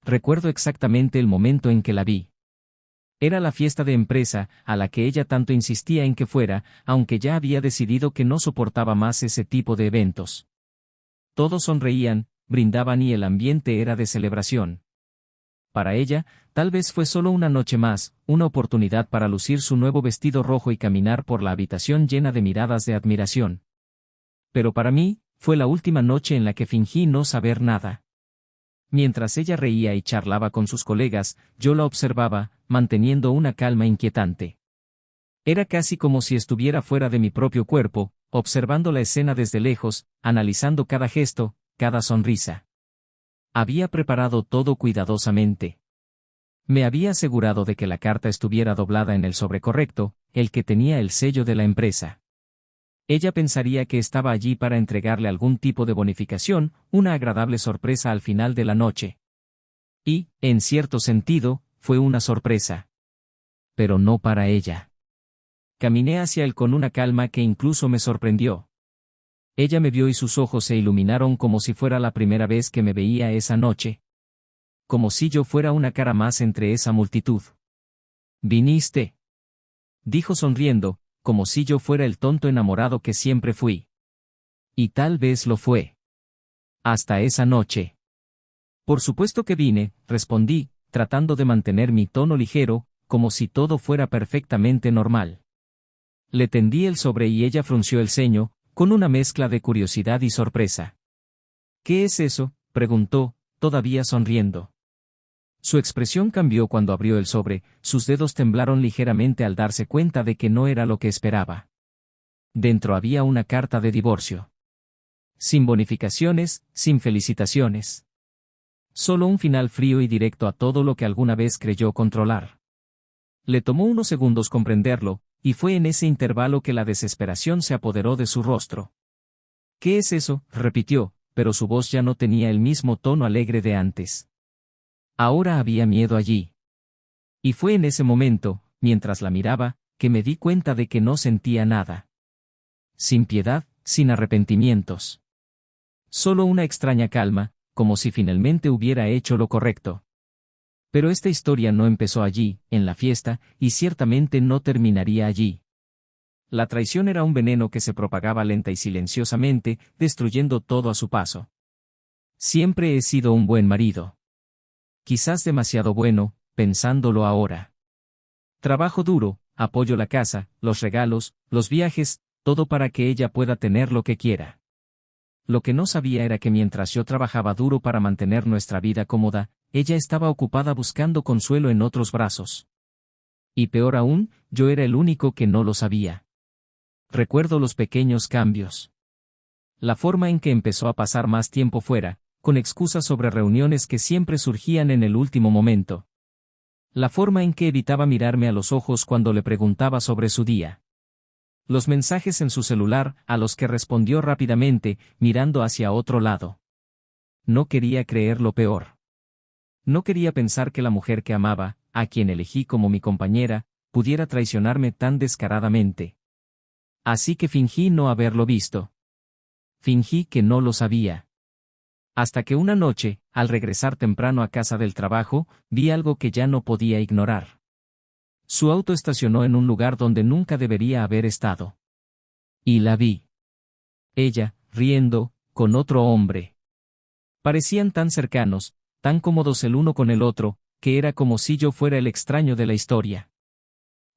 recuerdo exactamente el momento en que la vi. Era la fiesta de empresa, a la que ella tanto insistía en que fuera, aunque ya había decidido que no soportaba más ese tipo de eventos. Todos sonreían, brindaban y el ambiente era de celebración. Para ella, tal vez fue solo una noche más, una oportunidad para lucir su nuevo vestido rojo y caminar por la habitación llena de miradas de admiración. Pero para mí, fue la última noche en la que fingí no saber nada. Mientras ella reía y charlaba con sus colegas, yo la observaba, manteniendo una calma inquietante. Era casi como si estuviera fuera de mi propio cuerpo, observando la escena desde lejos, analizando cada gesto, cada sonrisa. Había preparado todo cuidadosamente. Me había asegurado de que la carta estuviera doblada en el sobre correcto, el que tenía el sello de la empresa. Ella pensaría que estaba allí para entregarle algún tipo de bonificación, una agradable sorpresa al final de la noche. Y, en cierto sentido, fue una sorpresa. Pero no para ella. Caminé hacia él con una calma que incluso me sorprendió. Ella me vio y sus ojos se iluminaron como si fuera la primera vez que me veía esa noche. Como si yo fuera una cara más entre esa multitud. «¿Viniste?», dijo sonriendo, como si yo fuera el tonto enamorado que siempre fui. Y tal vez lo fue. Hasta esa noche. Por supuesto que vine, respondí, tratando de mantener mi tono ligero, como si todo fuera perfectamente normal. Le tendí el sobre y ella frunció el ceño, con una mezcla de curiosidad y sorpresa. «¿Qué es eso?», preguntó, todavía sonriendo. Su expresión cambió cuando abrió el sobre, sus dedos temblaron ligeramente al darse cuenta de que no era lo que esperaba. Dentro había una carta de divorcio. Sin bonificaciones, sin felicitaciones. Solo un final frío y directo a todo lo que alguna vez creyó controlar. Le tomó unos segundos comprenderlo, y fue en ese intervalo que la desesperación se apoderó de su rostro. «¿Qué es eso?», repitió, pero su voz ya no tenía el mismo tono alegre de antes. Ahora había miedo allí. Y fue en ese momento, mientras la miraba, que me di cuenta de que no sentía nada. Sin piedad, sin arrepentimientos. Solo una extraña calma, como si finalmente hubiera hecho lo correcto. Pero esta historia no empezó allí, en la fiesta, y ciertamente no terminaría allí. La traición era un veneno que se propagaba lenta y silenciosamente, destruyendo todo a su paso. Siempre he sido un buen marido. Quizás demasiado bueno, pensándolo ahora. Trabajo duro, apoyo la casa, los regalos, los viajes, todo para que ella pueda tener lo que quiera. Lo que no sabía era que mientras yo trabajaba duro para mantener nuestra vida cómoda, ella estaba ocupada buscando consuelo en otros brazos. Y peor aún, yo era el único que no lo sabía. Recuerdo los pequeños cambios. La forma en que empezó a pasar más tiempo fuera, con excusas sobre reuniones que siempre surgían en el último momento. La forma en que evitaba mirarme a los ojos cuando le preguntaba sobre su día. Los mensajes en su celular, a los que respondió rápidamente, mirando hacia otro lado. No quería creer lo peor. No quería pensar que la mujer que amaba, a quien elegí como mi compañera, pudiera traicionarme tan descaradamente. Así que fingí no haberlo visto. Fingí que no lo sabía. Hasta que una noche, al regresar temprano a casa del trabajo, vi algo que ya no podía ignorar. Su auto estacionó en un lugar donde nunca debería haber estado. Y la vi. Ella, riendo, con otro hombre. Parecían tan cercanos, tan cómodos el uno con el otro, que era como si yo fuera el extraño de la historia.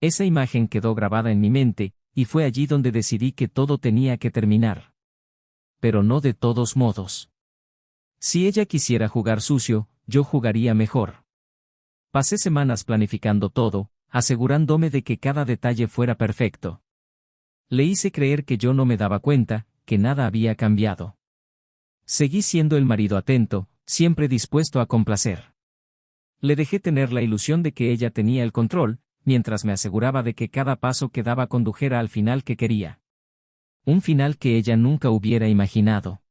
Esa imagen quedó grabada en mi mente, y fue allí donde decidí que todo tenía que terminar. Pero no de todos modos. Si ella quisiera jugar sucio, yo jugaría mejor. Pasé semanas planificando todo, asegurándome de que cada detalle fuera perfecto. Le hice creer que yo no me daba cuenta, que nada había cambiado. Seguí siendo el marido atento, siempre dispuesto a complacer. Le dejé tener la ilusión de que ella tenía el control, mientras me aseguraba de que cada paso que daba condujera al final que quería. Un final que ella nunca hubiera imaginado.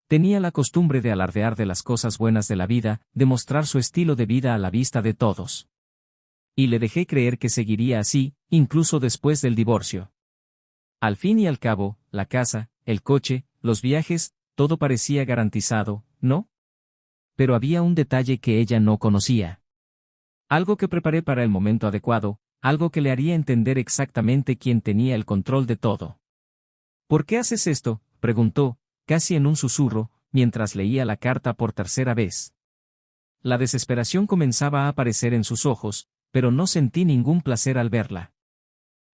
Tenía la costumbre de alardear de las cosas buenas de la vida, de mostrar su estilo de vida a la vista de todos. Y le dejé creer que seguiría así, incluso después del divorcio. Al fin y al cabo, la casa, el coche, los viajes, todo parecía garantizado, ¿no? Pero había un detalle que ella no conocía. Algo que preparé para el momento adecuado, algo que le haría entender exactamente quién tenía el control de todo. ¿Por qué haces esto?, preguntó, casi en un susurro, mientras leía la carta por tercera vez. La desesperación comenzaba a aparecer en sus ojos, pero no sentí ningún placer al verla.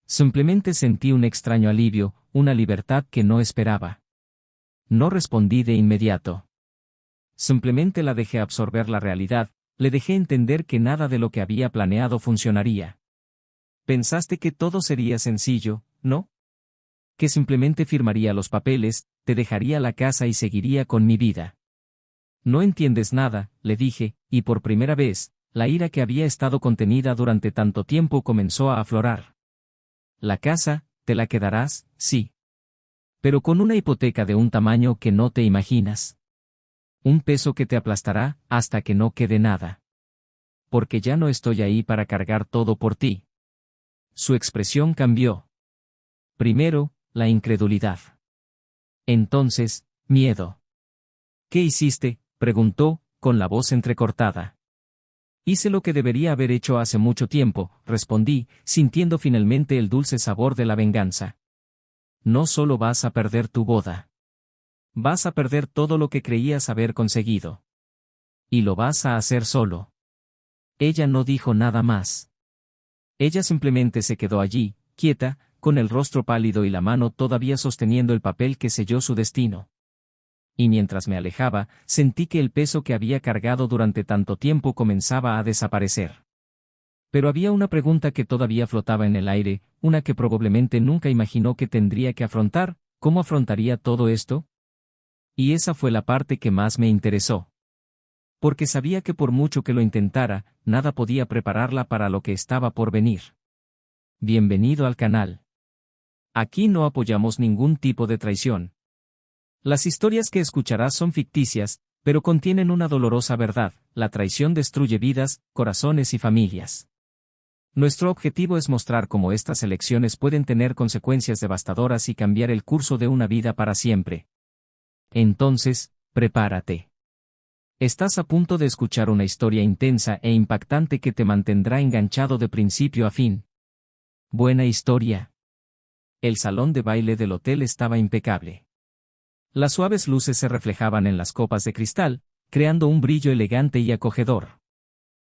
Simplemente sentí un extraño alivio, una libertad que no esperaba. No respondí de inmediato. Simplemente la dejé absorber la realidad, le dejé entender que nada de lo que había planeado funcionaría. Pensaste que todo sería sencillo, ¿no? Que simplemente firmaría los papeles, te dejaría la casa y seguiría con mi vida. No entiendes nada, le dije, y por primera vez, la ira que había estado contenida durante tanto tiempo comenzó a aflorar. La casa, te la quedarás, sí. Pero con una hipoteca de un tamaño que no te imaginas. Un peso que te aplastará, hasta que no quede nada. Porque ya no estoy ahí para cargar todo por ti. Su expresión cambió. Primero, la incredulidad. Entonces, miedo. ¿Qué hiciste?, preguntó, con la voz entrecortada. Hice lo que debería haber hecho hace mucho tiempo, respondí, sintiendo finalmente el dulce sabor de la venganza. No solo vas a perder tu boda. Vas a perder todo lo que creías haber conseguido. Y lo vas a hacer solo. Ella no dijo nada más. Ella simplemente se quedó allí, quieta, con el rostro pálido y la mano todavía sosteniendo el papel que selló su destino. Y mientras me alejaba, sentí que el peso que había cargado durante tanto tiempo comenzaba a desaparecer. Pero había una pregunta que todavía flotaba en el aire, una que probablemente nunca imaginó que tendría que afrontar: ¿cómo afrontaría todo esto? Y esa fue la parte que más me interesó. Porque sabía que por mucho que lo intentara, nada podía prepararla para lo que estaba por venir. Bienvenido al canal. Aquí no apoyamos ningún tipo de traición. Las historias que escucharás son ficticias, pero contienen una dolorosa verdad: la traición destruye vidas, corazones y familias. Nuestro objetivo es mostrar cómo estas elecciones pueden tener consecuencias devastadoras y cambiar el curso de una vida para siempre. Entonces, prepárate. Estás a punto de escuchar una historia intensa e impactante que te mantendrá enganchado de principio a fin. Buena historia. El salón de baile del hotel estaba impecable. Las suaves luces se reflejaban en las copas de cristal, creando un brillo elegante y acogedor.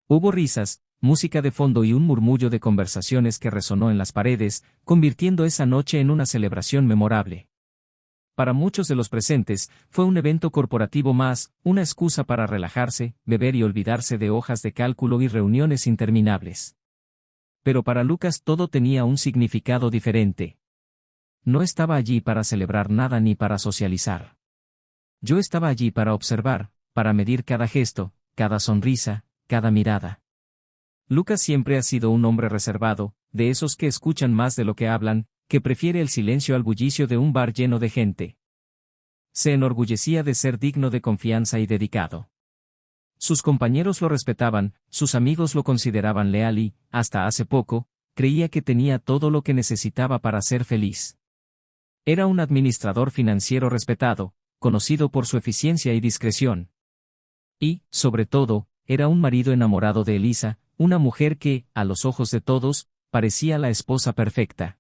Hubo risas, música de fondo y un murmullo de conversaciones que resonó en las paredes, convirtiendo esa noche en una celebración memorable. Para muchos de los presentes, fue un evento corporativo más, una excusa para relajarse, beber y olvidarse de hojas de cálculo y reuniones interminables. Pero para Lucas todo tenía un significado diferente. No estaba allí para celebrar nada ni para socializar. Yo estaba allí para observar, para medir cada gesto, cada sonrisa, cada mirada. Lucas siempre ha sido un hombre reservado, de esos que escuchan más de lo que hablan, que prefiere el silencio al bullicio de un bar lleno de gente. Se enorgullecía de ser digno de confianza y dedicado. Sus compañeros lo respetaban, sus amigos lo consideraban leal y, hasta hace poco, creía que tenía todo lo que necesitaba para ser feliz. Era un administrador financiero respetado, conocido por su eficiencia y discreción. Y, sobre todo, era un marido enamorado de Elisa, una mujer que, a los ojos de todos, parecía la esposa perfecta.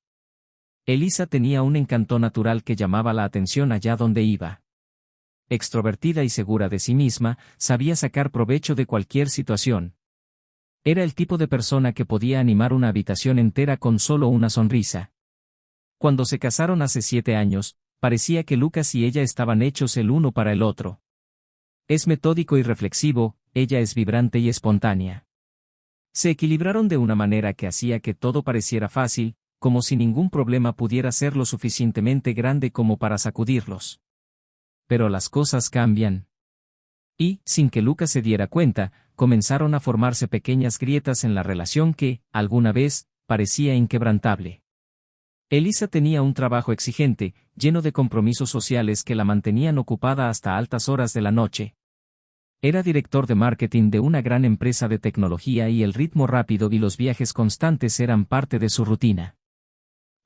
Elisa tenía un encanto natural que llamaba la atención allá donde iba. Extrovertida y segura de sí misma, sabía sacar provecho de cualquier situación. Era el tipo de persona que podía animar una habitación entera con solo una sonrisa. Cuando se casaron hace 7 años, parecía que Lucas y ella estaban hechos el uno para el otro. Es metódico y reflexivo, ella es vibrante y espontánea. Se equilibraron de una manera que hacía que todo pareciera fácil, como si ningún problema pudiera ser lo suficientemente grande como para sacudirlos. Pero las cosas cambian. Y, sin que Lucas se diera cuenta, comenzaron a formarse pequeñas grietas en la relación que, alguna vez, parecía inquebrantable. Elisa tenía un trabajo exigente, lleno de compromisos sociales que la mantenían ocupada hasta altas horas de la noche. Era director de marketing de una gran empresa de tecnología y el ritmo rápido y los viajes constantes eran parte de su rutina.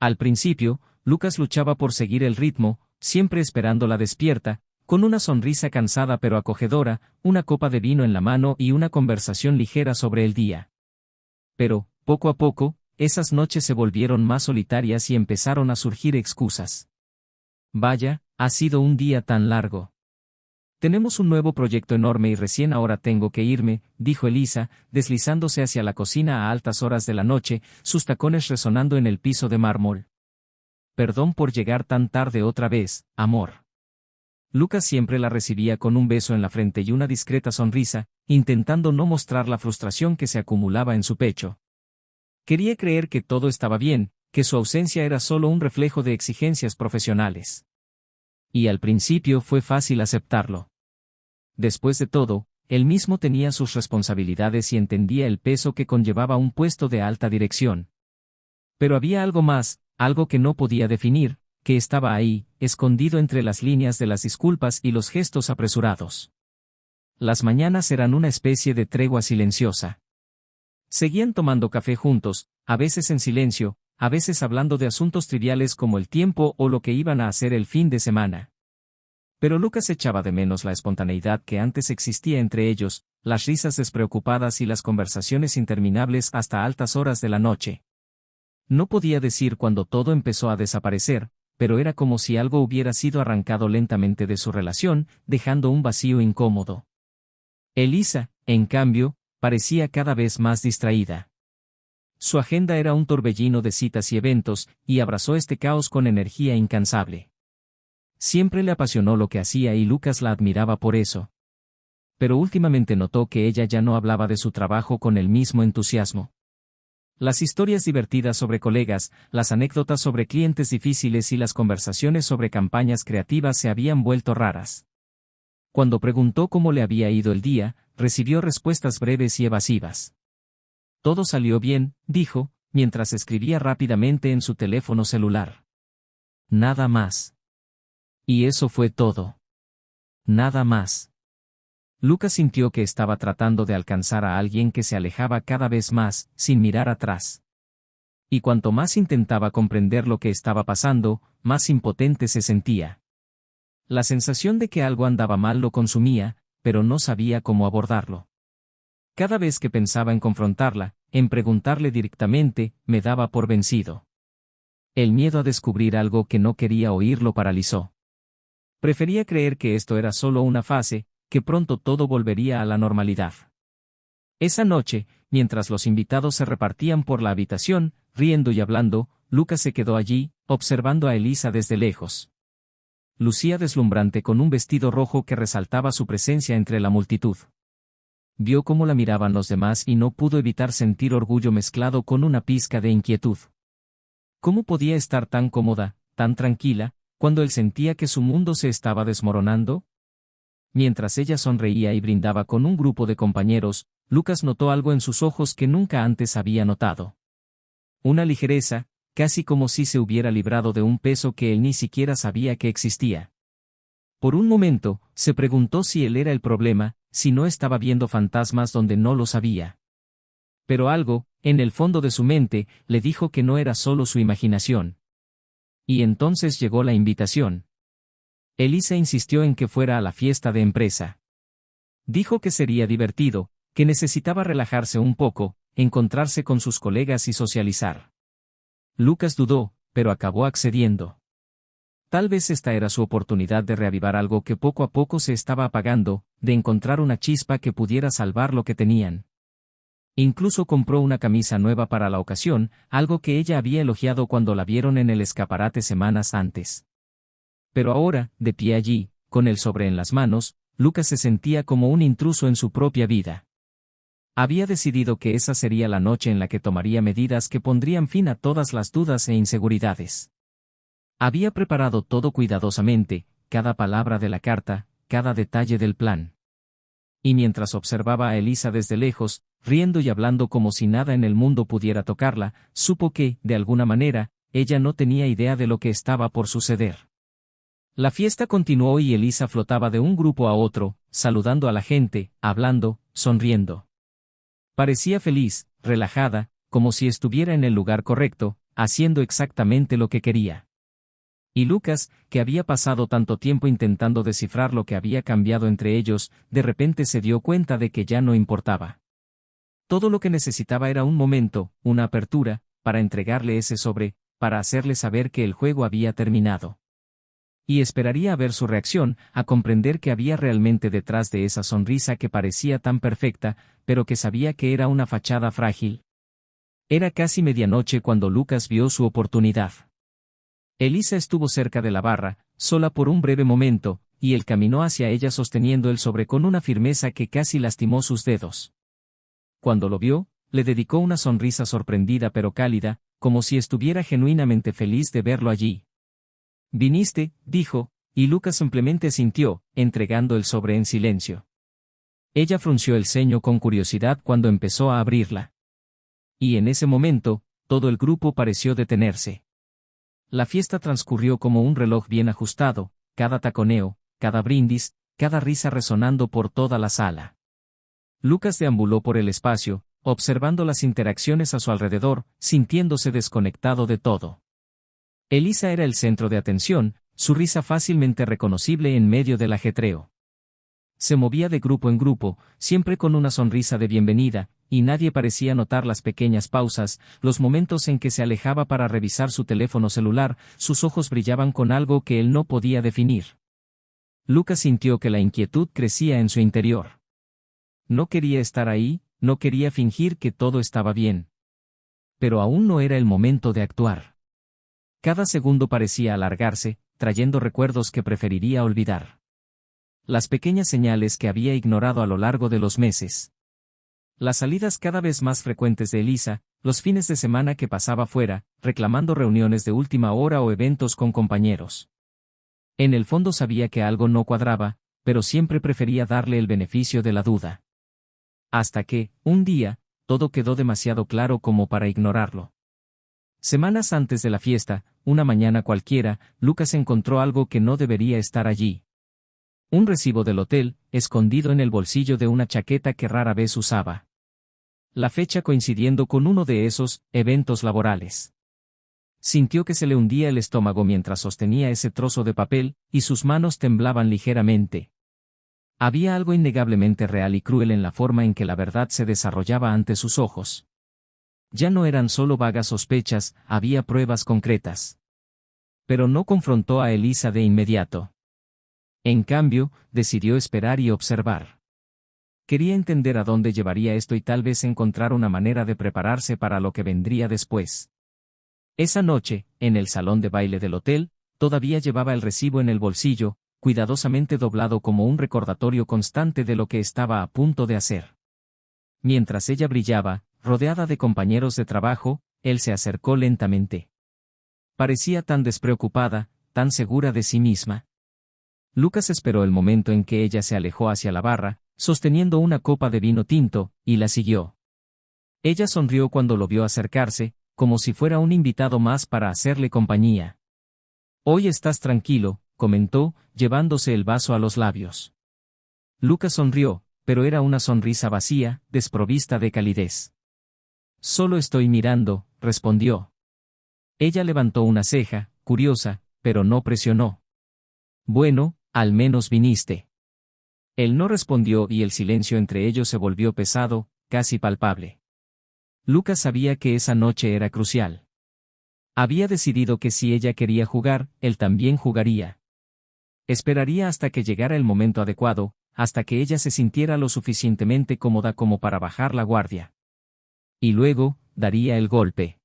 Al principio, Lucas luchaba por seguir el ritmo, siempre esperándola despierta, Con una sonrisa cansada pero acogedora, una copa de vino en la mano y una conversación ligera sobre el día. Pero, poco a poco, esas noches se volvieron más solitarias y empezaron a surgir excusas. Vaya, ha sido un día tan largo. Tenemos un nuevo proyecto enorme y recién ahora tengo que irme, dijo Elisa, deslizándose hacia la cocina a altas horas de la noche, sus tacones resonando en el piso de mármol. Perdón por llegar tan tarde otra vez, amor. Lucas siempre la recibía con un beso en la frente y una discreta sonrisa, intentando no mostrar la frustración que se acumulaba en su pecho. Quería creer que todo estaba bien, que su ausencia era solo un reflejo de exigencias profesionales. Y al principio fue fácil aceptarlo. Después de todo, él mismo tenía sus responsabilidades y entendía el peso que conllevaba un puesto de alta dirección. Pero había algo más, algo que no podía definir, que estaba ahí, escondido entre las líneas de las disculpas y los gestos apresurados. Las mañanas eran una especie de tregua silenciosa. Seguían tomando café juntos, a veces en silencio, a veces hablando de asuntos triviales como el tiempo o lo que iban a hacer el fin de semana. Pero Lucas echaba de menos la espontaneidad que antes existía entre ellos, las risas despreocupadas y las conversaciones interminables hasta altas horas de la noche. No podía decir cuándo todo empezó a desaparecer, pero era como si algo hubiera sido arrancado lentamente de su relación, dejando un vacío incómodo. Elisa, en cambio, parecía cada vez más distraída. Su agenda era un torbellino de citas y eventos, y abrazó este caos con energía incansable. Siempre le apasionó lo que hacía y Lucas la admiraba por eso. Pero últimamente notó que ella ya no hablaba de su trabajo con el mismo entusiasmo. Las historias divertidas sobre colegas, las anécdotas sobre clientes difíciles y las conversaciones sobre campañas creativas se habían vuelto raras. Cuando preguntó cómo le había ido el día, recibió respuestas breves y evasivas. Todo salió bien, dijo, mientras escribía rápidamente en su teléfono celular. Nada más. Y eso fue todo. Nada más. Lucas sintió que estaba tratando de alcanzar a alguien que se alejaba cada vez más, sin mirar atrás. Y cuanto más intentaba comprender lo que estaba pasando, más impotente se sentía. La sensación de que algo andaba mal lo consumía, pero no sabía cómo abordarlo. Cada vez que pensaba en confrontarla, en preguntarle directamente, me daba por vencido. El miedo a descubrir algo que no quería oír lo paralizó. Prefería creer que esto era solo una fase, que pronto todo volvería a la normalidad. Esa noche, mientras los invitados se repartían por la habitación, riendo y hablando, Lucas se quedó allí, observando a Elisa desde lejos. Lucía deslumbrante con un vestido rojo que resaltaba su presencia entre la multitud. Vio cómo la miraban los demás y no pudo evitar sentir orgullo mezclado con una pizca de inquietud. ¿Cómo podía estar tan cómoda, tan tranquila, cuando él sentía que su mundo se estaba desmoronando? Mientras ella sonreía y brindaba con un grupo de compañeros, Lucas notó algo en sus ojos que nunca antes había notado. Una ligereza, casi como si se hubiera librado de un peso que él ni siquiera sabía que existía. Por un momento, se preguntó si él era el problema, si no estaba viendo fantasmas donde no lo sabía. Pero algo, en el fondo de su mente, le dijo que no era solo su imaginación. Y entonces llegó la invitación. Elisa insistió en que fuera a la fiesta de empresa. Dijo que sería divertido, que necesitaba relajarse un poco, encontrarse con sus colegas y socializar. Lucas dudó, pero acabó accediendo. Tal vez esta era su oportunidad de reavivar algo que poco a poco se estaba apagando, de encontrar una chispa que pudiera salvar lo que tenían. Incluso compró una camisa nueva para la ocasión, algo que ella había elogiado cuando la vieron en el escaparate semanas antes. Pero ahora, de pie allí, con el sobre en las manos, Lucas se sentía como un intruso en su propia vida. Había decidido que esa sería la noche en la que tomaría medidas que pondrían fin a todas las dudas e inseguridades. Había preparado todo cuidadosamente, cada palabra de la carta, cada detalle del plan. Y mientras observaba a Elisa desde lejos, riendo y hablando como si nada en el mundo pudiera tocarla, supo que, de alguna manera, ella no tenía idea de lo que estaba por suceder. La fiesta continuó y Elisa flotaba de un grupo a otro, saludando a la gente, hablando, sonriendo. Parecía feliz, relajada, como si estuviera en el lugar correcto, haciendo exactamente lo que quería. Y Lucas, que había pasado tanto tiempo intentando descifrar lo que había cambiado entre ellos, de repente se dio cuenta de que ya no importaba. Todo lo que necesitaba era un momento, una apertura, para entregarle ese sobre, para hacerle saber que el juego había terminado. Y esperaría a ver su reacción, a comprender qué había realmente detrás de esa sonrisa que parecía tan perfecta, pero que sabía que era una fachada frágil. Era casi medianoche cuando Lucas vio su oportunidad. Elisa estuvo cerca de la barra, sola por un breve momento, y él caminó hacia ella sosteniendo el sobre con una firmeza que casi lastimó sus dedos. Cuando lo vio, le dedicó una sonrisa sorprendida pero cálida, como si estuviera genuinamente feliz de verlo allí. «Viniste», dijo, y Lucas simplemente asintió, entregando el sobre en silencio. Ella frunció el ceño con curiosidad cuando empezó a abrirla. Y en ese momento, todo el grupo pareció detenerse. La fiesta transcurrió como un reloj bien ajustado, cada taconeo, cada brindis, cada risa resonando por toda la sala. Lucas deambuló por el espacio, observando las interacciones a su alrededor, sintiéndose desconectado de todo. Elisa era el centro de atención, su risa fácilmente reconocible en medio del ajetreo. Se movía de grupo en grupo, siempre con una sonrisa de bienvenida, y nadie parecía notar las pequeñas pausas, los momentos en que se alejaba para revisar su teléfono celular, sus ojos brillaban con algo que él no podía definir. Lucas sintió que la inquietud crecía en su interior. No quería estar ahí, no quería fingir que todo estaba bien. Pero aún no era el momento de actuar. Cada segundo parecía alargarse, trayendo recuerdos que preferiría olvidar. Las pequeñas señales que había ignorado a lo largo de los meses. Las salidas cada vez más frecuentes de Elisa, los fines de semana que pasaba fuera, reclamando reuniones de última hora o eventos con compañeros. En el fondo sabía que algo no cuadraba, pero siempre prefería darle el beneficio de la duda. Hasta que, un día, todo quedó demasiado claro como para ignorarlo. Semanas antes de la fiesta, una mañana cualquiera, Lucas encontró algo que no debería estar allí. Un recibo del hotel, escondido en el bolsillo de una chaqueta que rara vez usaba. La fecha coincidiendo con uno de esos eventos laborales. Sintió que se le hundía el estómago mientras sostenía ese trozo de papel, y sus manos temblaban ligeramente. Había algo innegablemente real y cruel en la forma en que la verdad se desarrollaba ante sus ojos. Ya no eran solo vagas sospechas, había pruebas concretas. Pero no confrontó a Elisa de inmediato. En cambio, decidió esperar y observar. Quería entender a dónde llevaría esto y tal vez encontrar una manera de prepararse para lo que vendría después. Esa noche, en el salón de baile del hotel, todavía llevaba el recibo en el bolsillo, cuidadosamente doblado como un recordatorio constante de lo que estaba a punto de hacer. Mientras ella brillaba, rodeada de compañeros de trabajo, él se acercó lentamente. Parecía tan despreocupada, tan segura de sí misma. Lucas esperó el momento en que ella se alejó hacia la barra, sosteniendo una copa de vino tinto, y la siguió. Ella sonrió cuando lo vio acercarse, como si fuera un invitado más para hacerle compañía. «Hoy estás tranquilo», comentó, llevándose el vaso a los labios. Lucas sonrió, pero era una sonrisa vacía, desprovista de calidez. «Solo estoy mirando», respondió. Ella levantó una ceja, curiosa, pero no presionó. «Bueno, al menos viniste». Él no respondió y el silencio entre ellos se volvió pesado, casi palpable. Lucas sabía que esa noche era crucial. Había decidido que si ella quería jugar, él también jugaría. Esperaría hasta que llegara el momento adecuado, hasta que ella se sintiera lo suficientemente cómoda como para bajar la guardia. Y luego, daría el golpe.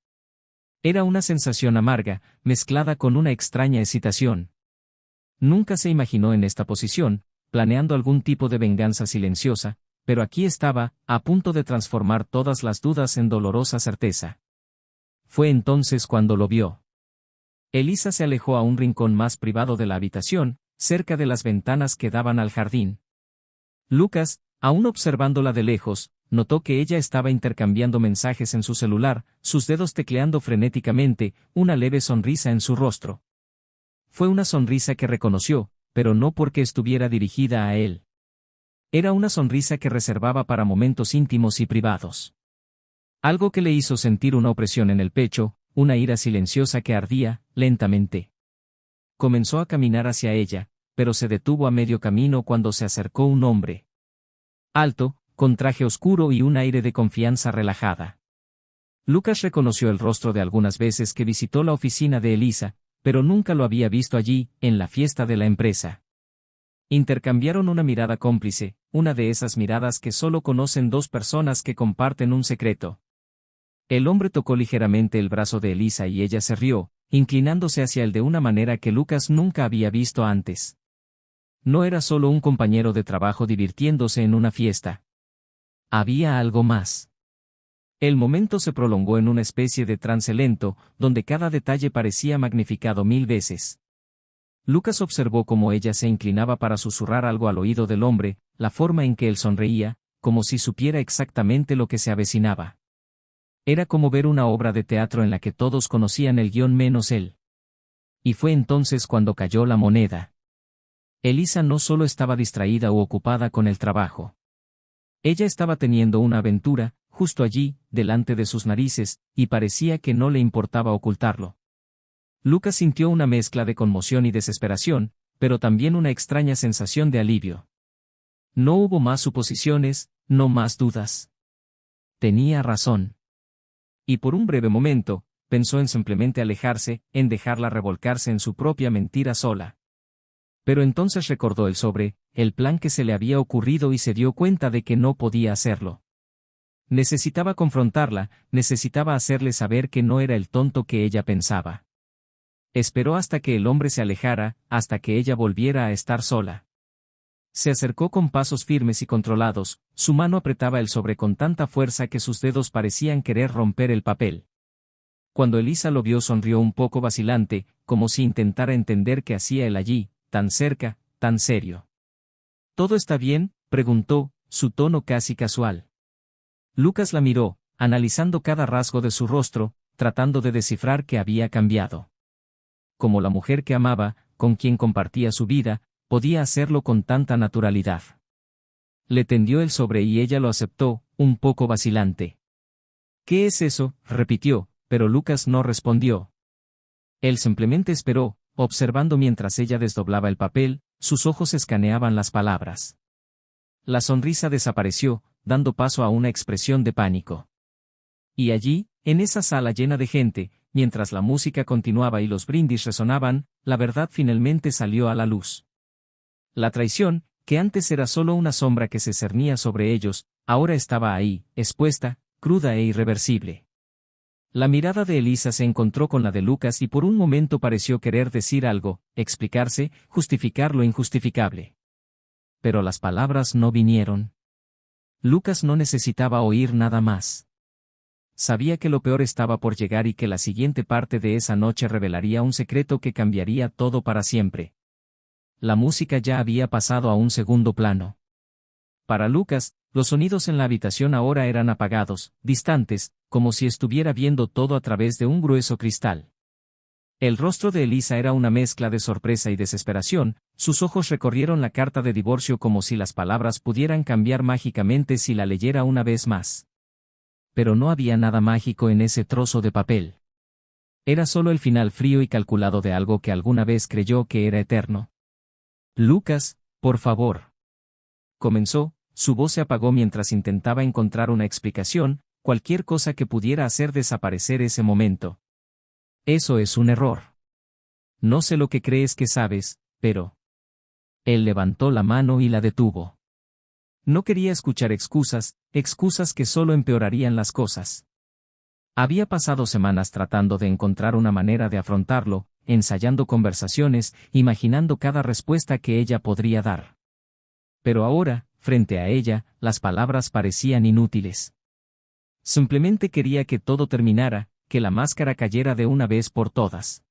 Era una sensación amarga, mezclada con una extraña excitación. Nunca se imaginó en esta posición, planeando algún tipo de venganza silenciosa, pero aquí estaba, a punto de transformar todas las dudas en dolorosa certeza. Fue entonces cuando lo vio. Elisa se alejó a un rincón más privado de la habitación, cerca de las ventanas que daban al jardín. Lucas, aún observándola de lejos, notó que ella estaba intercambiando mensajes en su celular, sus dedos tecleando frenéticamente, una leve sonrisa en su rostro. Fue una sonrisa que reconoció, pero no porque estuviera dirigida a él. Era una sonrisa que reservaba para momentos íntimos y privados. Algo que le hizo sentir una opresión en el pecho, una ira silenciosa que ardía, lentamente. Comenzó a caminar hacia ella, pero se detuvo a medio camino cuando se acercó un hombre. Alto, con traje oscuro y un aire de confianza relajada. Lucas reconoció el rostro de algunas veces que visitó la oficina de Elisa, pero nunca lo había visto allí, en la fiesta de la empresa. Intercambiaron una mirada cómplice, una de esas miradas que solo conocen dos personas que comparten un secreto. El hombre tocó ligeramente el brazo de Elisa y ella se rió, inclinándose hacia él de una manera que Lucas nunca había visto antes. No era solo un compañero de trabajo divirtiéndose en una fiesta. Había algo más. El momento se prolongó en una especie de trance lento, donde cada detalle parecía magnificado 1000 veces. Lucas observó cómo ella se inclinaba para susurrar algo al oído del hombre, la forma en que él sonreía, como si supiera exactamente lo que se avecinaba. Era como ver una obra de teatro en la que todos conocían el guión menos él. Y fue entonces cuando cayó la moneda. Elisa no solo estaba distraída o ocupada con el trabajo. Ella estaba teniendo una aventura, justo allí, delante de sus narices, y parecía que no le importaba ocultarlo. Lucas sintió una mezcla de conmoción y desesperación, pero también una extraña sensación de alivio. No hubo más suposiciones, no más dudas. Tenía razón. Y por un breve momento, pensó en simplemente alejarse, en dejarla revolcarse en su propia mentira sola. Pero entonces recordó el plan que se le había ocurrido y se dio cuenta de que no podía hacerlo. Necesitaba confrontarla, necesitaba hacerle saber que no era el tonto que ella pensaba. Esperó hasta que el hombre se alejara, hasta que ella volviera a estar sola. Se acercó con pasos firmes y controlados, su mano apretaba el sobre con tanta fuerza que sus dedos parecían querer romper el papel. Cuando Elisa lo vio sonrió un poco vacilante, como si intentara entender qué hacía él allí, tan cerca, tan serio. ¿Todo está bien?, preguntó, su tono casi casual. Lucas la miró, analizando cada rasgo de su rostro, tratando de descifrar qué había cambiado. Como la mujer que amaba, con quien compartía su vida, podía hacerlo con tanta naturalidad. Le tendió el sobre y ella lo aceptó, un poco vacilante. ¿Qué es eso?, repitió, pero Lucas no respondió. Él simplemente esperó, observando mientras ella desdoblaba el papel, sus ojos escaneaban las palabras. La sonrisa desapareció, dando paso a una expresión de pánico. Y allí, en esa sala llena de gente, mientras la música continuaba y los brindis resonaban, la verdad finalmente salió a la luz. La traición, que antes era solo una sombra que se cernía sobre ellos, ahora estaba ahí, expuesta, cruda e irreversible. La mirada de Elisa se encontró con la de Lucas y por un momento pareció querer decir algo, explicarse, justificar lo injustificable. Pero las palabras no vinieron. Lucas no necesitaba oír nada más. Sabía que lo peor estaba por llegar y que la siguiente parte de esa noche revelaría un secreto que cambiaría todo para siempre. La música ya había pasado a un segundo plano. Para Lucas, los sonidos en la habitación ahora eran apagados, distantes, como si estuviera viendo todo a través de un grueso cristal. El rostro de Elisa era una mezcla de sorpresa y desesperación, sus ojos recorrieron la carta de divorcio como si las palabras pudieran cambiar mágicamente si la leyera una vez más. Pero no había nada mágico en ese trozo de papel. Era solo el final frío y calculado de algo que alguna vez creyó que era eterno. Lucas, por favor. Comenzó, su voz se apagó mientras intentaba encontrar una explicación, cualquier cosa que pudiera hacer desaparecer ese momento. Eso es un error. No sé lo que crees que sabes, pero... Él levantó la mano y la detuvo. No quería escuchar excusas que solo empeorarían las cosas. Había pasado semanas tratando de encontrar una manera de afrontarlo, ensayando conversaciones, imaginando cada respuesta que ella podría dar. Pero ahora, frente a ella, las palabras parecían inútiles. Simplemente quería que todo terminara, que la máscara cayera de una vez por todas.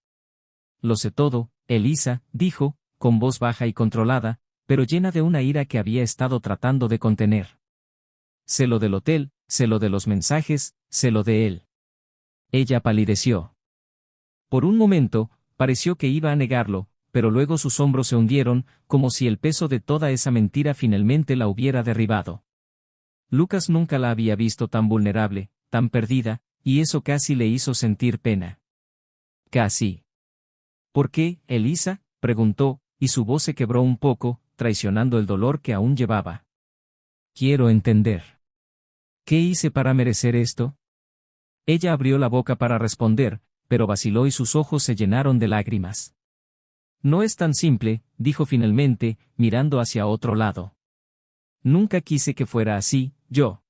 Lo sé todo, Elisa, dijo, con voz baja y controlada, pero llena de una ira que había estado tratando de contener. Sé lo del hotel, sé lo de los mensajes, sé lo de él. Ella palideció. Por un momento, pareció que iba a negarlo, pero luego sus hombros se hundieron, como si el peso de toda esa mentira finalmente la hubiera derribado. Lucas nunca la había visto tan vulnerable, tan perdida, y eso casi le hizo sentir pena. Casi. ¿Por qué, Elisa?, preguntó, y su voz se quebró un poco, traicionando el dolor que aún llevaba. Quiero entender. ¿Qué hice para merecer esto? Ella abrió la boca para responder, pero vaciló y sus ojos se llenaron de lágrimas. No es tan simple, dijo finalmente, mirando hacia otro lado. Nunca quise que fuera así, yo.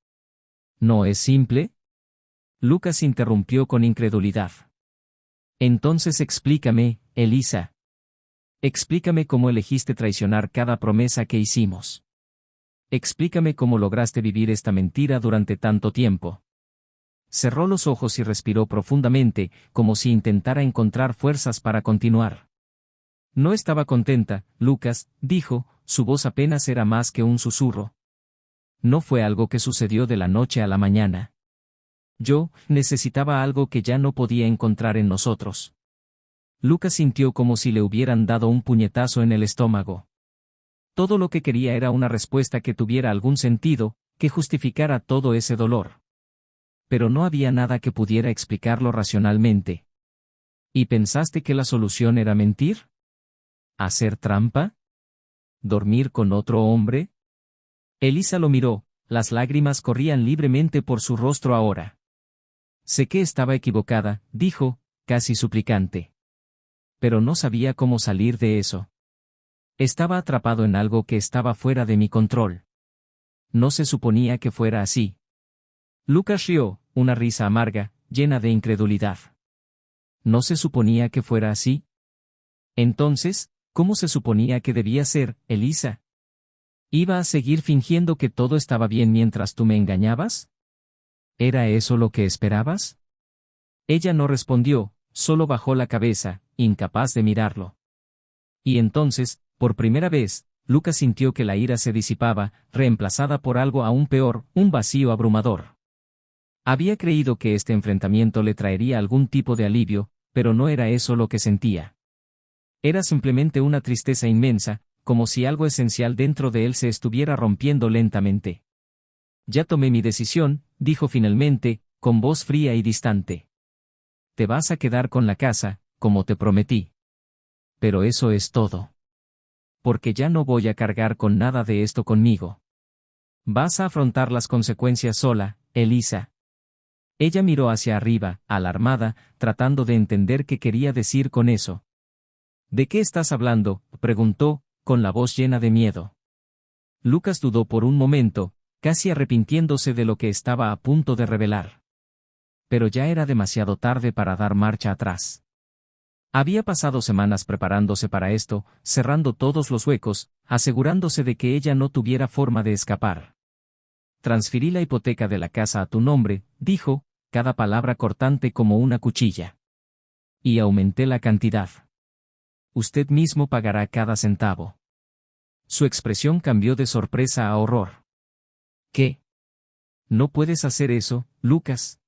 ¿No es simple? Lucas interrumpió con incredulidad. Entonces explícame, Elisa. Explícame cómo elegiste traicionar cada promesa que hicimos. Explícame cómo lograste vivir esta mentira durante tanto tiempo. Cerró los ojos y respiró profundamente, como si intentara encontrar fuerzas para continuar. No estaba contenta, Lucas, dijo, su voz apenas era más que un susurro. No fue algo que sucedió de la noche a la mañana. Yo necesitaba algo que ya no podía encontrar en nosotros. Lucas sintió como si le hubieran dado un puñetazo en el estómago. Todo lo que quería era una respuesta que tuviera algún sentido, que justificara todo ese dolor. Pero no había nada que pudiera explicarlo racionalmente. ¿Y pensaste que la solución era mentir? ¿Hacer trampa? ¿Dormir con otro hombre? Elisa lo miró, las lágrimas corrían libremente por su rostro ahora. Sé que estaba equivocada, dijo, casi suplicante. Pero no sabía cómo salir de eso. Estaba atrapado en algo que estaba fuera de mi control. No se suponía que fuera así. Lucas rió, una risa amarga, llena de incredulidad. ¿No se suponía que fuera así? Entonces, ¿cómo se suponía que debía ser, Elisa? ¿Iba a seguir fingiendo que todo estaba bien mientras tú me engañabas? ¿Era eso lo que esperabas? Ella no respondió, solo bajó la cabeza, incapaz de mirarlo. Y entonces, por primera vez, Lucas sintió que la ira se disipaba, reemplazada por algo aún peor, un vacío abrumador. Había creído que este enfrentamiento le traería algún tipo de alivio, pero no era eso lo que sentía. Era simplemente una tristeza inmensa, como si algo esencial dentro de él se estuviera rompiendo lentamente. Ya tomé mi decisión, dijo finalmente, con voz fría y distante. Te vas a quedar con la casa, como te prometí. Pero eso es todo. Porque ya no voy a cargar con nada de esto conmigo. Vas a afrontar las consecuencias sola, Elisa. Ella miró hacia arriba, alarmada, tratando de entender qué quería decir con eso. ¿De qué estás hablando?, preguntó, con la voz llena de miedo. Lucas dudó por un momento, casi arrepintiéndose de lo que estaba a punto de revelar. Pero ya era demasiado tarde para dar marcha atrás. Había pasado semanas preparándose para esto, cerrando todos los huecos, asegurándose de que ella no tuviera forma de escapar. Transferí la hipoteca de la casa a tu nombre, dijo, cada palabra cortante como una cuchilla. Y aumenté la cantidad. Usted mismo pagará cada centavo. Su expresión cambió de sorpresa a horror. ¿Qué? ¿No puedes hacer eso, Lucas?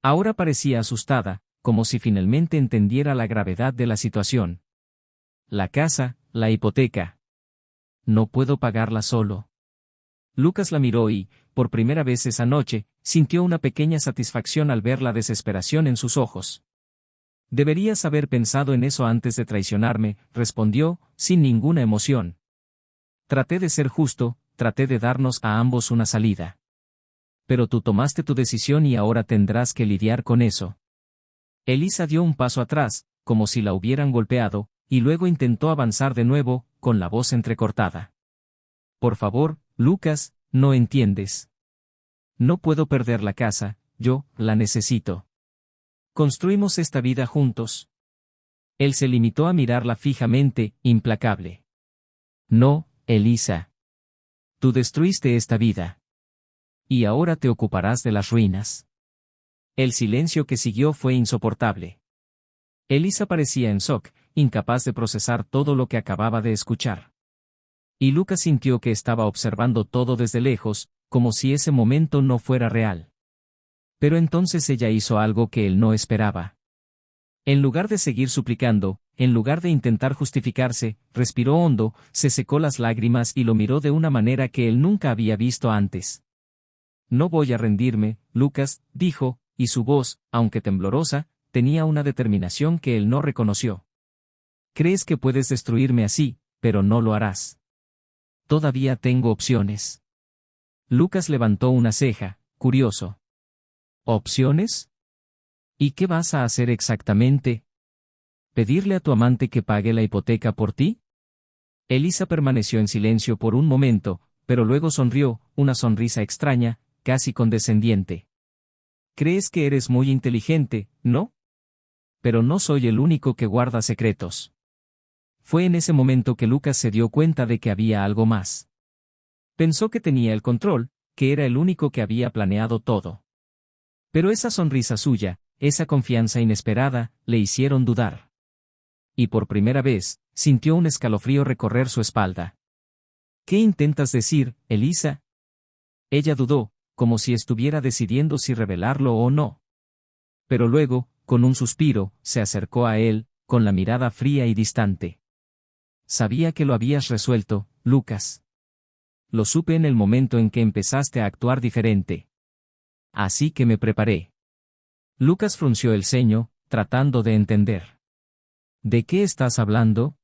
Ahora parecía asustada, como si finalmente entendiera la gravedad de la situación. La casa, la hipoteca. No puedo pagarla solo. Lucas la miró y, por primera vez esa noche, sintió una pequeña satisfacción al ver la desesperación en sus ojos. Deberías haber pensado en eso antes de traicionarme, respondió, sin ninguna emoción. Traté de ser justo, traté de darnos a ambos una salida. Pero tú tomaste tu decisión y ahora tendrás que lidiar con eso. Elisa dio un paso atrás, como si la hubieran golpeado, y luego intentó avanzar de nuevo, con la voz entrecortada. Por favor, Lucas, no entiendes. No puedo perder la casa, yo la necesito. Construimos esta vida juntos. Él se limitó a mirarla fijamente, implacable. No, Elisa. Tú destruiste esta vida. Y ahora te ocuparás de las ruinas. El silencio que siguió fue insoportable. Elisa parecía en shock, incapaz de procesar todo lo que acababa de escuchar. Y Lucas sintió que estaba observando todo desde lejos, como si ese momento no fuera real. Pero entonces ella hizo algo que él no esperaba. En lugar de seguir suplicando, en lugar de intentar justificarse, respiró hondo, se secó las lágrimas y lo miró de una manera que él nunca había visto antes. No voy a rendirme, Lucas, dijo, y su voz, aunque temblorosa, tenía una determinación que él no reconoció. Crees que puedes destruirme así, pero no lo harás. Todavía tengo opciones. Lucas levantó una ceja, curioso. ¿Opciones? ¿Y qué vas a hacer exactamente? ¿Pedirle a tu amante que pague la hipoteca por ti? Elisa permaneció en silencio por un momento, pero luego sonrió, una sonrisa extraña, casi condescendiente. Crees que eres muy inteligente, ¿no? Pero no soy el único que guarda secretos. Fue en ese momento que Lucas se dio cuenta de que había algo más. Pensó que tenía el control, que era el único que había planeado todo. Pero esa sonrisa suya, esa confianza inesperada, le hicieron dudar. Y por primera vez, sintió un escalofrío recorrer su espalda. ¿Qué intentas decir, Elisa? Ella dudó, como si estuviera decidiendo si revelarlo o no. Pero luego, con un suspiro, se acercó a él, con la mirada fría y distante. Sabía que lo habías resuelto, Lucas. Lo supe en el momento en que empezaste a actuar diferente. Así que me preparé. Lucas frunció el ceño, tratando de entender. ¿De qué estás hablando?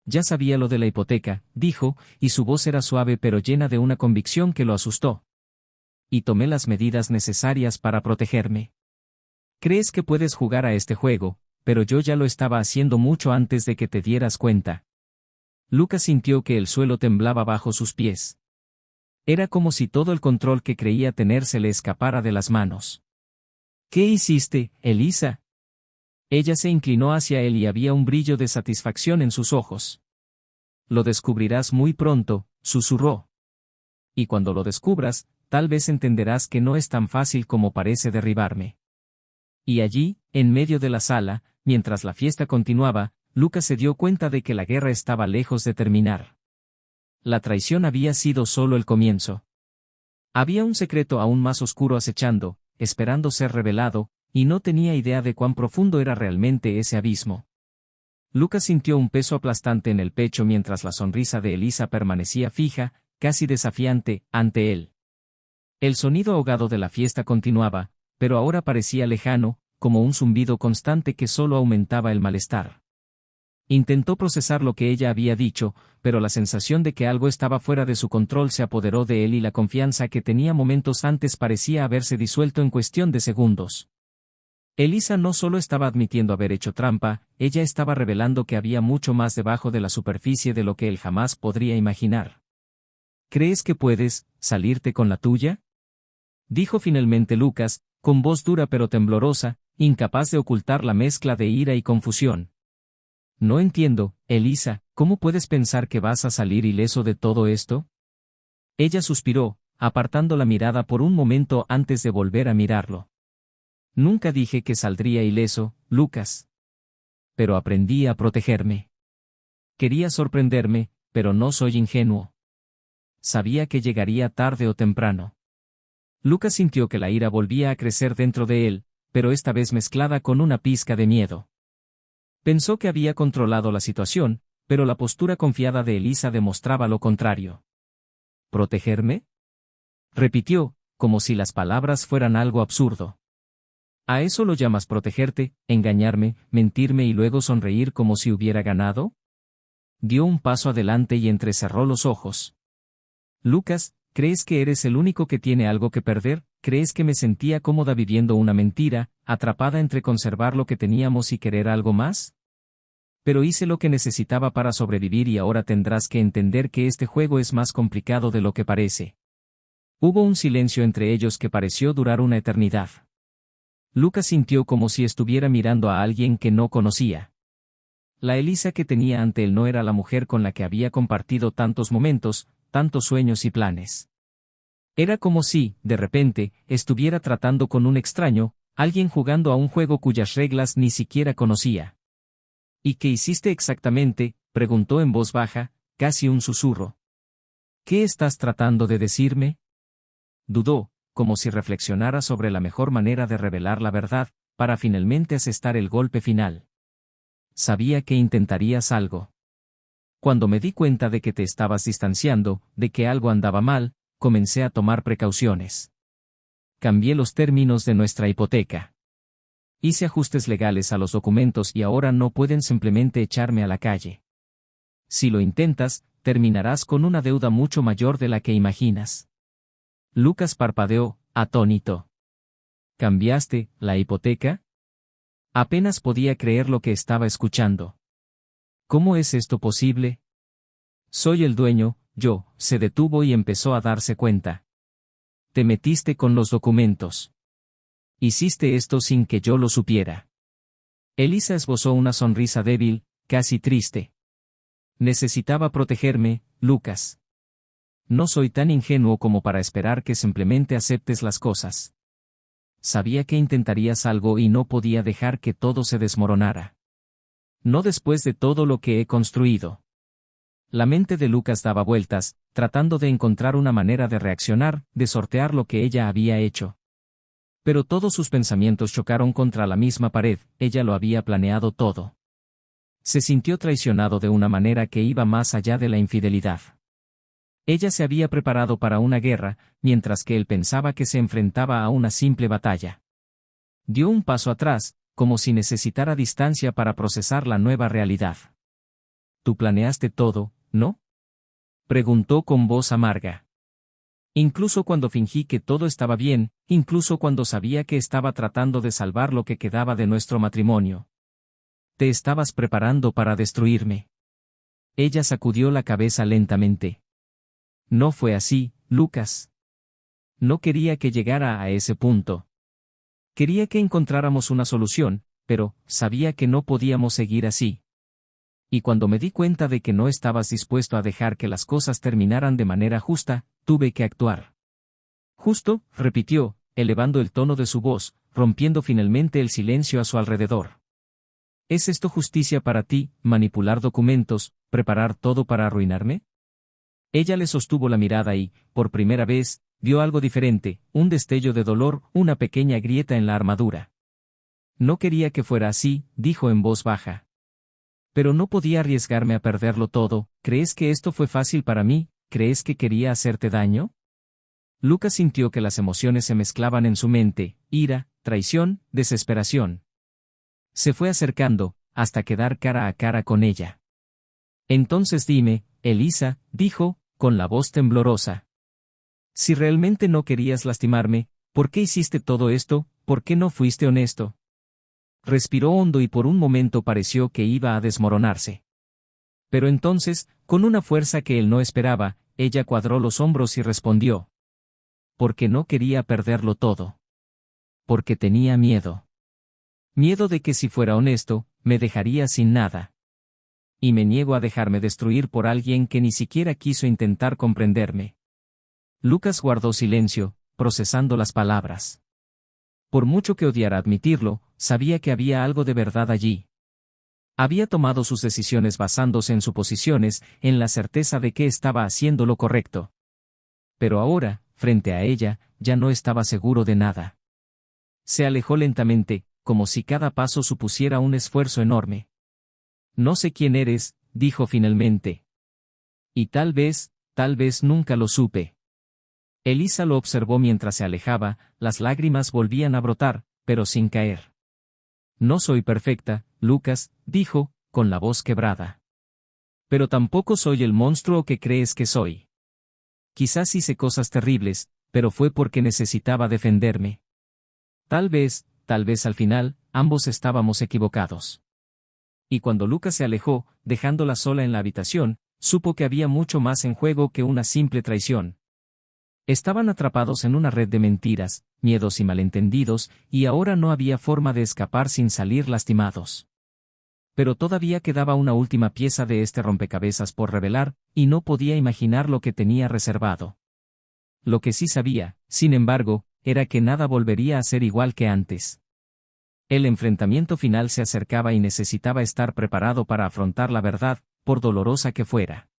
Ya sabía lo de la hipoteca, dijo, y su voz era suave pero llena de una convicción que lo asustó. Y tomé las medidas necesarias para protegerme. Crees que puedes jugar a este juego, pero yo ya lo estaba haciendo mucho antes de que te dieras cuenta. Lucas sintió que el suelo temblaba bajo sus pies. Era como si todo el control que creía tener se le escapara de las manos. ¿Qué hiciste, Elisa? Ella se inclinó hacia él y había un brillo de satisfacción en sus ojos. Lo descubrirás muy pronto, susurró. Y cuando lo descubras, tal vez entenderás que no es tan fácil como parece derribarme. Y allí, en medio de la sala, mientras la fiesta continuaba, Lucas se dio cuenta de que la guerra estaba lejos de terminar. La traición había sido solo el comienzo. Había un secreto aún más oscuro acechando, esperando ser revelado, y no tenía idea de cuán profundo era realmente ese abismo. Lucas sintió un peso aplastante en el pecho mientras la sonrisa de Elisa permanecía fija, casi desafiante, ante él. El sonido ahogado de la fiesta continuaba, pero ahora parecía lejano, como un zumbido constante que solo aumentaba el malestar. Intentó procesar lo que ella había dicho, pero la sensación de que algo estaba fuera de su control se apoderó de él y la confianza que tenía momentos antes parecía haberse disuelto en cuestión de segundos. Elisa no solo estaba admitiendo haber hecho trampa, ella estaba revelando que había mucho más debajo de la superficie de lo que él jamás podría imaginar. ¿Crees que puedes salirte con la tuya? Dijo finalmente Lucas, con voz dura pero temblorosa, incapaz de ocultar la mezcla de ira y confusión. No entiendo, Elisa, ¿cómo puedes pensar que vas a salir ileso de todo esto? Ella suspiró, apartando la mirada por un momento antes de volver a mirarlo. Nunca dije que saldría ileso, Lucas. Pero aprendí a protegerme. Quería sorprenderme, pero no soy ingenuo. Sabía que llegaría tarde o temprano. Lucas sintió que la ira volvía a crecer dentro de él, pero esta vez mezclada con una pizca de miedo. Pensó que había controlado la situación, pero la postura confiada de Elisa demostraba lo contrario. ¿Protegerme? Repitió, como si las palabras fueran algo absurdo. ¿A eso lo llamas protegerte, engañarme, mentirme y luego sonreír como si hubiera ganado? Dio un paso adelante y entrecerró los ojos. Lucas, ¿crees que eres el único que tiene algo que perder? ¿Crees que me sentía cómoda viviendo una mentira, atrapada entre conservar lo que teníamos y querer algo más? Pero hice lo que necesitaba para sobrevivir y ahora tendrás que entender que este juego es más complicado de lo que parece. Hubo un silencio entre ellos que pareció durar una eternidad. Lucas sintió como si estuviera mirando a alguien que no conocía. La Elisa que tenía ante él no era la mujer con la que había compartido tantos momentos, tantos sueños y planes. Era como si, de repente, estuviera tratando con un extraño, alguien jugando a un juego cuyas reglas ni siquiera conocía. ¿Y qué hiciste exactamente?, preguntó en voz baja, casi un susurro. ¿Qué estás tratando de decirme? Dudó, como si reflexionara sobre la mejor manera de revelar la verdad, para finalmente asestar el golpe final. Sabía que intentarías algo. Cuando me di cuenta de que te estabas distanciando, de que algo andaba mal, comencé a tomar precauciones. Cambié los términos de nuestra hipoteca. Hice ajustes legales a los documentos y ahora no pueden simplemente echarme a la calle. Si lo intentas, terminarás con una deuda mucho mayor de la que imaginas. Lucas parpadeó, atónito. ¿Cambiaste la hipoteca? Apenas podía creer lo que estaba escuchando. ¿Cómo es esto posible? Soy el dueño, yo. Se detuvo y empezó a darse cuenta. Te metiste con los documentos. Hiciste esto sin que yo lo supiera. Elisa esbozó una sonrisa débil, casi triste. Necesitaba protegerme, Lucas. No soy tan ingenuo como para esperar que simplemente aceptes las cosas. Sabía que intentarías algo y no podía dejar que todo se desmoronara. No después de todo lo que he construido. La mente de Lucas daba vueltas, tratando de encontrar una manera de reaccionar, de sortear lo que ella había hecho. Pero todos sus pensamientos chocaron contra la misma pared, ella lo había planeado todo. Se sintió traicionado de una manera que iba más allá de la infidelidad. Ella se había preparado para una guerra, mientras que él pensaba que se enfrentaba a una simple batalla. Dio un paso atrás, como si necesitara distancia para procesar la nueva realidad. ¿Tú planeaste todo, no? Preguntó con voz amarga. Incluso cuando fingí que todo estaba bien, incluso cuando sabía que estaba tratando de salvar lo que quedaba de nuestro matrimonio. Te estabas preparando para destruirme. Ella sacudió la cabeza lentamente. No fue así, Lucas. No quería que llegara a ese punto. Quería que encontráramos una solución, pero sabía que no podíamos seguir así. Y cuando me di cuenta de que no estabas dispuesto a dejar que las cosas terminaran de manera justa, tuve que actuar. Justo, repitió, elevando el tono de su voz, rompiendo finalmente el silencio a su alrededor. ¿Es esto justicia para ti, manipular documentos, preparar todo para arruinarme? Ella le sostuvo la mirada y, por primera vez, vio algo diferente, un destello de dolor, una pequeña grieta en la armadura. No quería que fuera así, dijo en voz baja. Pero no podía arriesgarme a perderlo todo. ¿Crees que esto fue fácil para mí? ¿Crees que quería hacerte daño? Lucas sintió que las emociones se mezclaban en su mente, ira, traición, desesperación. Se fue acercando, hasta quedar cara a cara con ella. Entonces dime, Elisa, dijo, con la voz temblorosa. Si realmente no querías lastimarme, ¿por qué hiciste todo esto? ¿Por qué no fuiste honesto? Respiró hondo y por un momento pareció que iba a desmoronarse. Pero entonces, con una fuerza que él no esperaba, ella cuadró los hombros y respondió. Porque no quería perderlo todo. Porque tenía miedo. Miedo de que si fuera honesto, me dejaría sin nada. Y me niego a dejarme destruir por alguien que ni siquiera quiso intentar comprenderme. Lucas guardó silencio, procesando las palabras. Por mucho que odiara admitirlo, sabía que había algo de verdad allí. Había tomado sus decisiones basándose en suposiciones, en la certeza de que estaba haciendo lo correcto. Pero ahora, frente a ella, ya no estaba seguro de nada. Se alejó lentamente, como si cada paso supusiera un esfuerzo enorme. No sé quién eres, dijo finalmente. Y tal vez nunca lo supe. Elisa lo observó mientras se alejaba, las lágrimas volvían a brotar, pero sin caer. No soy perfecta, Lucas, dijo, con la voz quebrada. Pero tampoco soy el monstruo que crees que soy. Quizás hice cosas terribles, pero fue porque necesitaba defenderme. Tal vez al final, ambos estábamos equivocados. Y cuando Lucas se alejó, dejándola sola en la habitación, supo que había mucho más en juego que una simple traición. Estaban atrapados en una red de mentiras, miedos y malentendidos, y ahora no había forma de escapar sin salir lastimados. Pero todavía quedaba una última pieza de este rompecabezas por revelar, y no podía imaginar lo que tenía reservado. Lo que sí sabía, sin embargo, era que nada volvería a ser igual que antes. El enfrentamiento final se acercaba y necesitaba estar preparado para afrontar la verdad, por dolorosa que fuera.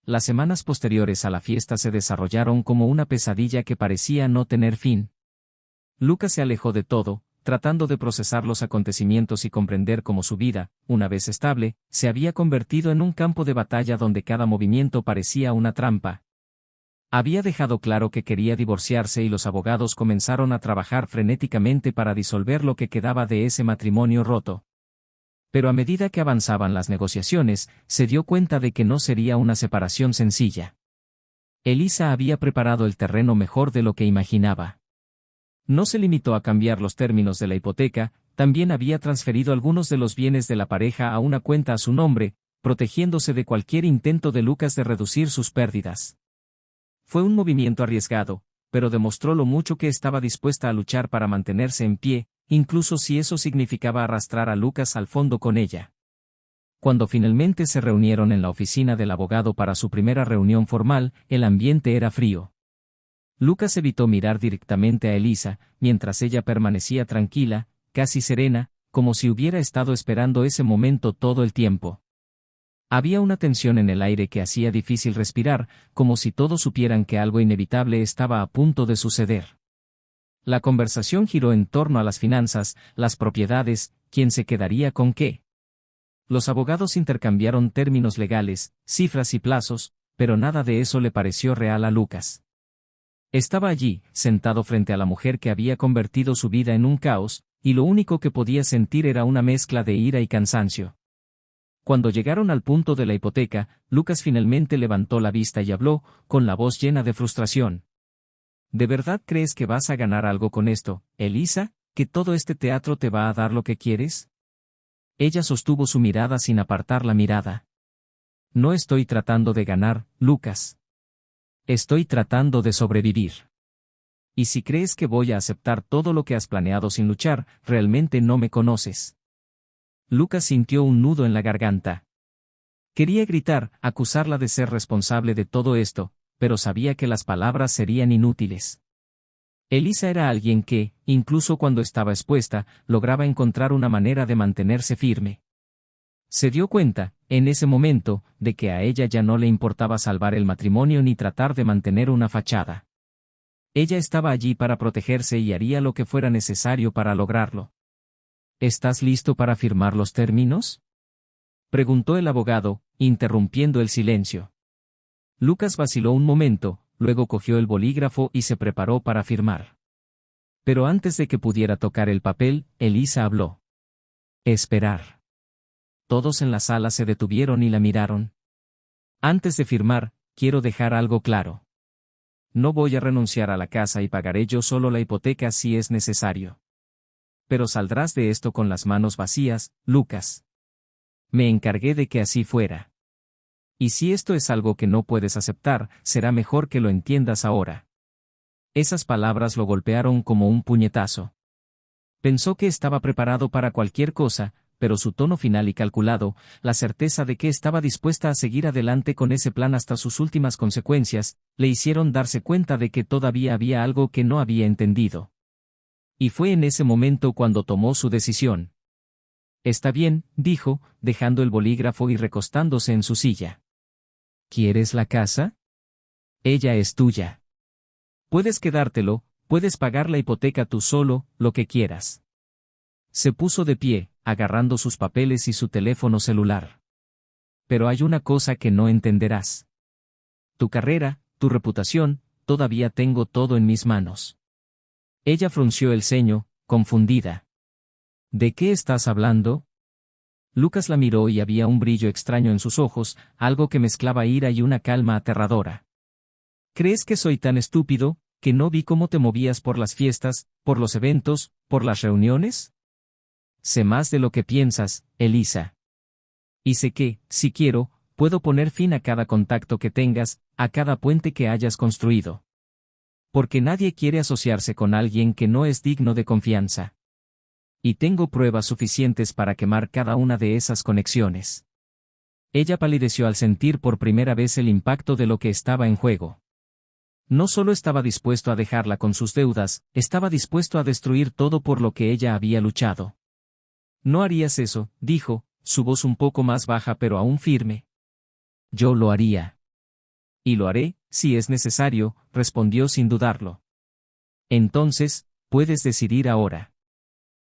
Las semanas posteriores a la fiesta se desarrollaron como una pesadilla que parecía no tener fin. Lucas se alejó de todo, tratando de procesar los acontecimientos y comprender cómo su vida, una vez estable, se había convertido en un campo de batalla donde cada movimiento parecía una trampa. Había dejado claro que quería divorciarse y los abogados comenzaron a trabajar frenéticamente para disolver lo que quedaba de ese matrimonio roto. Pero a medida que avanzaban las negociaciones, se dio cuenta de que no sería una separación sencilla. Elisa había preparado el terreno mejor de lo que imaginaba. No se limitó a cambiar los términos de la hipoteca, también había transferido algunos de los bienes de la pareja a una cuenta a su nombre, protegiéndose de cualquier intento de Lucas de reducir sus pérdidas. Fue un movimiento arriesgado, pero demostró lo mucho que estaba dispuesta a luchar para mantenerse en pie, incluso si eso significaba arrastrar a Lucas al fondo con ella. Cuando finalmente se reunieron en la oficina del abogado para su primera reunión formal, el ambiente era frío. Lucas evitó mirar directamente a Elisa, mientras ella permanecía tranquila, casi serena, como si hubiera estado esperando ese momento todo el tiempo. Había una tensión en el aire que hacía difícil respirar, como si todos supieran que algo inevitable estaba a punto de suceder. La conversación giró en torno a las finanzas, las propiedades, quién se quedaría con qué. Los abogados intercambiaron términos legales, cifras y plazos, pero nada de eso le pareció real a Lucas. Estaba allí, sentado frente a la mujer que había convertido su vida en un caos, y lo único que podía sentir era una mezcla de ira y cansancio. Cuando llegaron al punto de la hipoteca, Lucas finalmente levantó la vista y habló, con la voz llena de frustración. ¿De verdad crees que vas a ganar algo con esto, Elisa? ¿Que todo este teatro te va a dar lo que quieres? Ella sostuvo su mirada sin apartar la mirada. No estoy tratando de ganar, Lucas. Estoy tratando de sobrevivir. Y si crees que voy a aceptar todo lo que has planeado sin luchar, realmente no me conoces. Lucas sintió un nudo en la garganta. Quería gritar, acusarla de ser responsable de todo esto, pero sabía que las palabras serían inútiles. Elisa era alguien que, incluso cuando estaba expuesta, lograba encontrar una manera de mantenerse firme. Se dio cuenta, en ese momento, de que a ella ya no le importaba salvar el matrimonio ni tratar de mantener una fachada. Ella estaba allí para protegerse y haría lo que fuera necesario para lograrlo. ¿Estás listo para firmar los términos?, preguntó el abogado, interrumpiendo el silencio. Lucas vaciló un momento, luego cogió el bolígrafo y se preparó para firmar. Pero antes de que pudiera tocar el papel, Elisa habló. Esperar. Todos en la sala se detuvieron y la miraron. Antes de firmar, quiero dejar algo claro. No voy a renunciar a la casa y pagaré yo solo la hipoteca si es necesario. Pero saldrás de esto con las manos vacías, Lucas. Me encargué de que así fuera. Y si esto es algo que no puedes aceptar, será mejor que lo entiendas ahora. Esas palabras lo golpearon como un puñetazo. Pensó que estaba preparado para cualquier cosa, pero su tono final y calculado, la certeza de que estaba dispuesta a seguir adelante con ese plan hasta sus últimas consecuencias, le hicieron darse cuenta de que todavía había algo que no había entendido. Y fue en ese momento cuando tomó su decisión. Está bien, dijo, dejando el bolígrafo y recostándose en su silla. ¿Quieres la casa? Ella es tuya. Puedes quedártelo, puedes pagar la hipoteca tú solo, lo que quieras. Se puso de pie, agarrando sus papeles y su teléfono celular. Pero hay una cosa que no entenderás. Tu carrera, tu reputación, todavía tengo todo en mis manos. Ella frunció el ceño, confundida. ¿De qué estás hablando? Lucas la miró y había un brillo extraño en sus ojos, algo que mezclaba ira y una calma aterradora. ¿Crees que soy tan estúpido, que no vi cómo te movías por las fiestas, por los eventos, por las reuniones? Sé más de lo que piensas, Elisa. Y sé que, si quiero, puedo poner fin a cada contacto que tengas, a cada puente que hayas construido. Porque nadie quiere asociarse con alguien que no es digno de confianza. Y tengo pruebas suficientes para quemar cada una de esas conexiones. Ella palideció al sentir por primera vez el impacto de lo que estaba en juego. No solo estaba dispuesto a dejarla con sus deudas, estaba dispuesto a destruir todo por lo que ella había luchado. No harías eso, dijo, su voz un poco más baja pero aún firme. Yo lo haría. Y lo haré, si es necesario, respondió sin dudarlo. Entonces, puedes decidir ahora.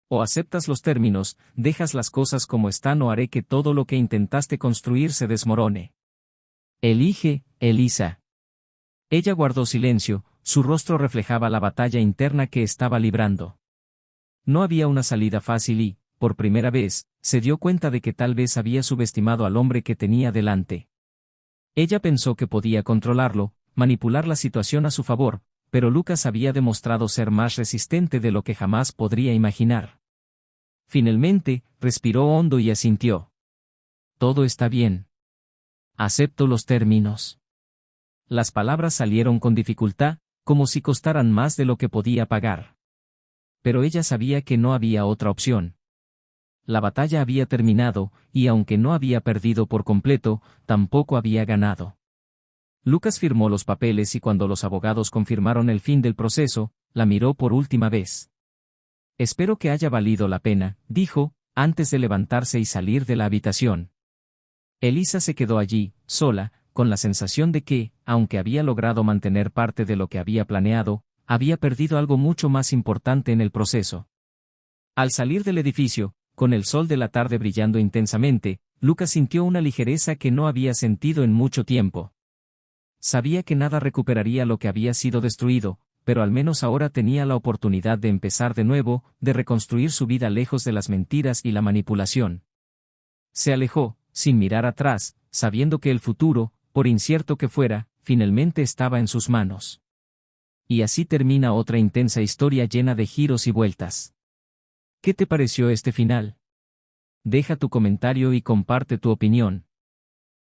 O aceptas los términos, dejas las cosas como están o haré que todo lo que intentaste construir se desmorone. Elige, Elisa. Ella guardó silencio, su rostro reflejaba la batalla interna que estaba librando. No había una salida fácil y, por primera vez, se dio cuenta de que tal vez había subestimado al hombre que tenía delante. Ella pensó que podía controlarlo, manipular la situación a su favor, pero Lucas había demostrado ser más resistente de lo que jamás podría imaginar. Finalmente, respiró hondo y asintió. Todo está bien. Acepto los términos. Las palabras salieron con dificultad, como si costaran más de lo que podía pagar. Pero ella sabía que no había otra opción. La batalla había terminado, y aunque no había perdido por completo, tampoco había ganado. Lucas firmó los papeles y cuando los abogados confirmaron el fin del proceso, la miró por última vez. Espero que haya valido la pena, dijo, antes de levantarse y salir de la habitación. Elisa se quedó allí, sola, con la sensación de que, aunque había logrado mantener parte de lo que había planeado, había perdido algo mucho más importante en el proceso. Al salir del edificio, con el sol de la tarde brillando intensamente, Lucas sintió una ligereza que no había sentido en mucho tiempo. Sabía que nada recuperaría lo que había sido destruido, pero al menos ahora tenía la oportunidad de empezar de nuevo, de reconstruir su vida lejos de las mentiras y la manipulación. Se alejó, sin mirar atrás, sabiendo que el futuro, por incierto que fuera, finalmente estaba en sus manos. Y así termina otra intensa historia llena de giros y vueltas. ¿Qué te pareció este final? Deja tu comentario y comparte tu opinión.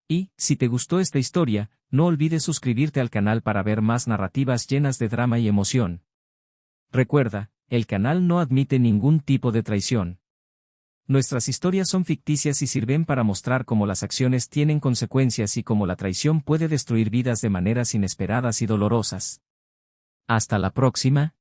Y, si te gustó esta historia, no olvides suscribirte al canal para ver más narrativas llenas de drama y emoción. Recuerda, el canal no admite ningún tipo de traición. Nuestras historias son ficticias y sirven para mostrar cómo las acciones tienen consecuencias y cómo la traición puede destruir vidas de maneras inesperadas y dolorosas. Hasta la próxima.